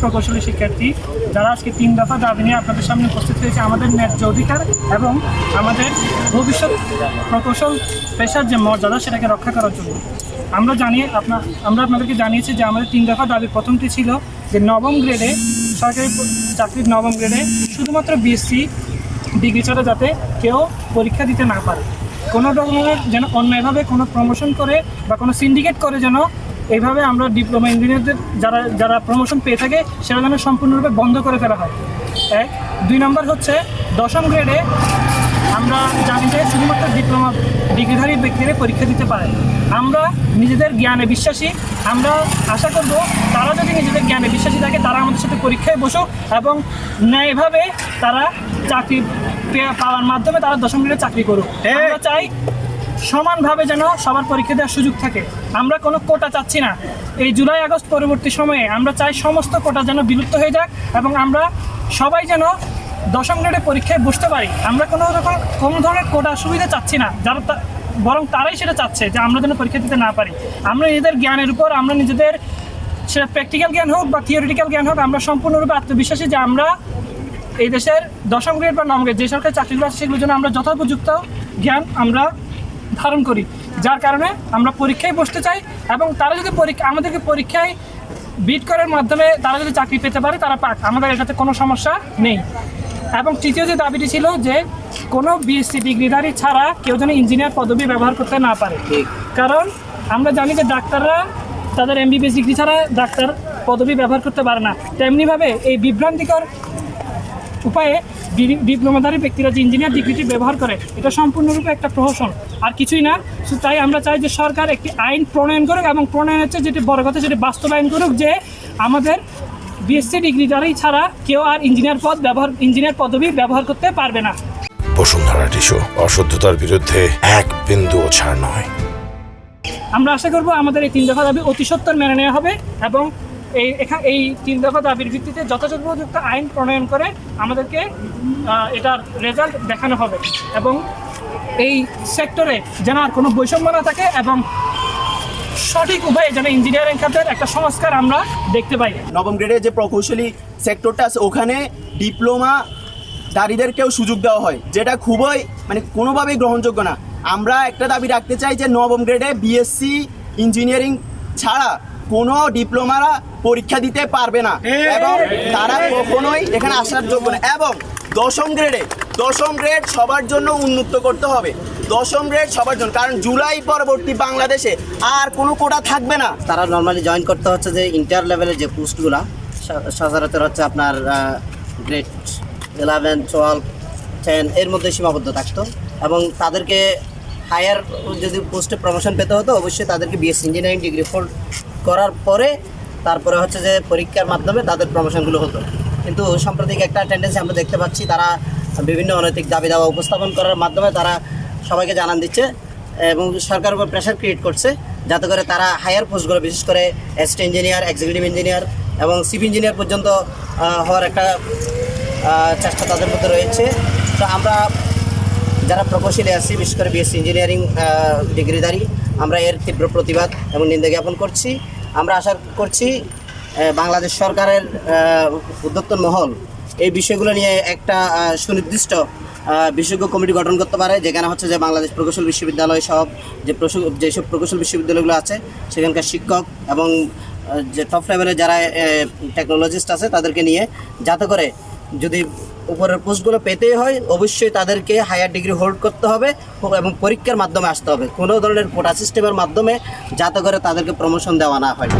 প্রকৌশলী শিক্ষার্থী যারা আজকে 3 দফা দাবি নিয়ে আপনাদের সামনে উপস্থিত হয়েছে আমাদের ন্যায্য অধিকার এবং আমাদের ভবিষ্যৎ প্রকৌশল পেশার যে মর্যাদা সেটাকে রক্ষা করার জন্য আমরা আপনাদেরকে জানিয়েছি যে আমাদের 3 দফা দাবি প্রথমটি ছিল যে নবম গ্রেডে সরকারি চাকরির নবম গ্রেডে শুধুমাত্র বিএসসি ডিগ্রি ছাড়া যাতে কেউ পরীক্ষা দিতে না পারে, কোনো রকমের যেন অন্যায়ভাবে কোনো প্রমোশন করে বা কোনো সিন্ডিকেট করে যেন এইভাবে আমরা ডিপ্লোমা ইঞ্জিনিয়ারদের যারা প্রমোশন পেয়ে থাকে সেটা যেন সম্পূর্ণরূপে বন্ধ করে ফেলা হয়। 2 নম্বর হচ্ছে 10ম গ্রেডে আমরা জানি যে শুধুমাত্র ডিপ্লোমা ডিগ্রিধারী ব্যক্তিরা পরীক্ষা দিতে পারে। আমরা নিজেদের জ্ঞানে বিশ্বাসী, আমরা আশা করব তারা যদি নিজেদের জ্ঞানে বিশ্বাসী থাকে তারা আমাদের সাথে পরীক্ষায় বসুক এবং ন্যায়ভাবে তারা চাকরি পাওয়ার মাধ্যমে তারা 10ম গ্রেডে চাকরি করুক। আমরা চাই সমানভাবে যেন সবার পরীক্ষা দেওয়ার সুযোগ থাকে। আমরা কোনো কোটা চাচ্ছি না। এই জুলাই আগস্ট পরবর্তী সময়ে আমরা চাই সমস্ত কোটা যেন বিলুপ্ত হয়ে যাক এবং আমরা সবাই যেন 10ম গ্রেডে পরীক্ষায় বসতে পারি। আমরা কোনো ধরনের কোটা সুবিধা চাচ্ছি না, বরং তারাই সেটা চাচ্ছে যে আমরা যেন পরীক্ষা দিতে না পারি। আমরা নিজেদের জ্ঞানের উপর আমরা নিজেদের সেটা প্র্যাকটিক্যাল জ্ঞান হোক বা থিওরিটিক্যাল জ্ঞান হোক আমরা সম্পূর্ণরূপে আত্মবিশ্বাসী যে আমরা এই দেশের 10ম গ্রেড বা 9ম গ্রেড যে সরকারি চাকরিগুলো আছে সেগুলোর জন্য আমরা যথোপযুক্ত জ্ঞান আমরা ধারণ করি, যার কারণে আমরা পরীক্ষায় বসতে চাই এবং তারা যদি আমাদেরকে পরীক্ষায় বিট করার মাধ্যমে তারা যদি চাকরি পেতে পারে তারা পাক, আমাদের এটাতে কোনো সমস্যা নেই। এবং তৃতীয় যে দাবিটি ছিল যে কোনো বিএসসি ডিগ্রিধারী ছাড়া কেউ যেন ইঞ্জিনিয়ার পদবি ব্যবহার করতে না পারে, কারণ আমরা জানি যে ডাক্তাররা তাদের এমবিবিএস ডিগ্রি ছাড়া ডাক্তার পদবি ব্যবহার করতে পারে না। তেমনিভাবে এই বিভ্রান্তিকর উপায়ে ডিপ্লোমাধারী ব্যক্তিরা যে ইঞ্জিনিয়ার ডিগ্রিটি ব্যবহার করে এটা সম্পূর্ণরূপে একটা প্রহসন আর কিছুই না। তাই আমরা চাই যে সরকার একটি আইন প্রণয়ন করুক এবং প্রণয়ন হচ্ছে যেটি বড় কথা সেটি বাস্তবায়ন করুক যে আমাদের বিএসসি ডিগ্রিধারী ছাড়া কেউ আর ইঞ্জিনিয়ার পদবি ব্যবহার করতে পারবে না। বসুন্ধরা টিস্যু অশুদ্ধতার বিরুদ্ধে এক বিন্দুও ছাড় নয়। আমরা আশা করব আমাদের এই 3 দফা দাবি অতি সত্বর মেনে নেওয়া হবে এবং এই 3 দফা দাবির ভিত্তিতে যথাযথ আইন প্রণয়ন করে আমাদেরকে এটার রেজাল্ট দেখানো হবে এবং এই সেক্টরে যেন আর কোনো বৈষম্য না থাকে এবং সঠিক উপায়ে যেন ইঞ্জিনিয়ারিং খাতের একটা সংস্কার আমরা দেখতে পাই। 9ম গ্রেডের যে প্রকৌশলী সেক্টরটা আছে ওখানে ডিপ্লোমা দারিদেরকেও সুযোগ দেওয়া হয়, যেটা খুবই কোনোভাবেই গ্রহণযোগ্য না। আমরা একটা দাবি রাখতে চাই যে 9ম গ্রেডে বিএসসি ইঞ্জিনিয়ারিং ছাড়া কোনো ডিপ্লোমারা পরীক্ষা দিতে পারবে না এবং তারা কখনোই এখানে আসার যোগ্য না। এবং 10ম গ্রেড সবার জন্য উন্মুক্ত করতে হবে, 10ম গ্রেড সবার জন্য, কারণ জুলাই পরবর্তী বাংলাদেশে আর কোনো কোটা থাকবে না। তারা নর্মালি জয়েন করতে হচ্ছে যে ইন্টার লেভেলের যে পোস্টগুলো সচরাচর হচ্ছে আপনার গ্রেড 11, 12, 10 এর মধ্যে সীমাবদ্ধ থাকতো এবং তাদেরকে হায়ার যদি পোস্টে প্রমোশন পেতে হতো অবশ্যই তাদেরকে বিএসসি ইঞ্জিনিয়ারিং ডিগ্রি হোল্ড করার পরে তারপরে হচ্ছে যে পরীক্ষার মাধ্যমে তাদের প্রমোশনগুলো হতো। কিন্তু সাম্প্রতিক একটা টেন্ডেন্সি আমরা দেখতে পাচ্ছি, তারা বিভিন্ন অনৈতিক দাবি দাওয়া উপস্থাপন করার মাধ্যমে তারা সবাইকে জানান দিচ্ছে এবং সরকারের উপর প্রেশার ক্রিয়েট করছে যাতে করে তারা হায়ার পোস্টগুলো বিশেষ করে অ্যাসিস্ট্যান্ট ইঞ্জিনিয়ার, এক্সিকিউটিভ ইঞ্জিনিয়ার এবং সিভিল ইঞ্জিনিয়ার পর্যন্ত হওয়ার একটা চেষ্টা তাদের মধ্যে রয়েছে। তো আমরা যারা প্রকৌশলী আছি বিশেষ করে বিএসসি ইঞ্জিনিয়ারিং ডিগ্রিধারী আমরা এর তীব্র প্রতিবাদ এবং নিন্দা জ্ঞাপন করছি। আমরা আশা করছি বাংলাদেশ সরকারের উদ্যোক্তন মহল এই বিষয়গুলো নিয়ে একটা সুনির্দিষ্ট বিশেষজ্ঞ কমিটি গঠন করতে পারে, যেখানে হচ্ছে যে বাংলাদেশ প্রকৌশল বিশ্ববিদ্যালয় সব যেসব প্রকৌশল বিশ্ববিদ্যালয়গুলো আছে সেখানকার শিক্ষক এবং যে টপ লেভেলের যারা টেকনোলজিস্ট আছে তাদেরকে নিয়ে, যাতে করে যদি উপরের পোস্টগুলো পেতেই হয় অবশ্যই তাদেরকে হায়ার ডিগ্রি হোল্ড করতে হবে এবং পরীক্ষার মাধ্যমে আসতে হবে, কোনো ধরনের কোটা সিস্টেমের মাধ্যমে যাতে করে তাদেরকে প্রমোশন দেওয়া না হয়।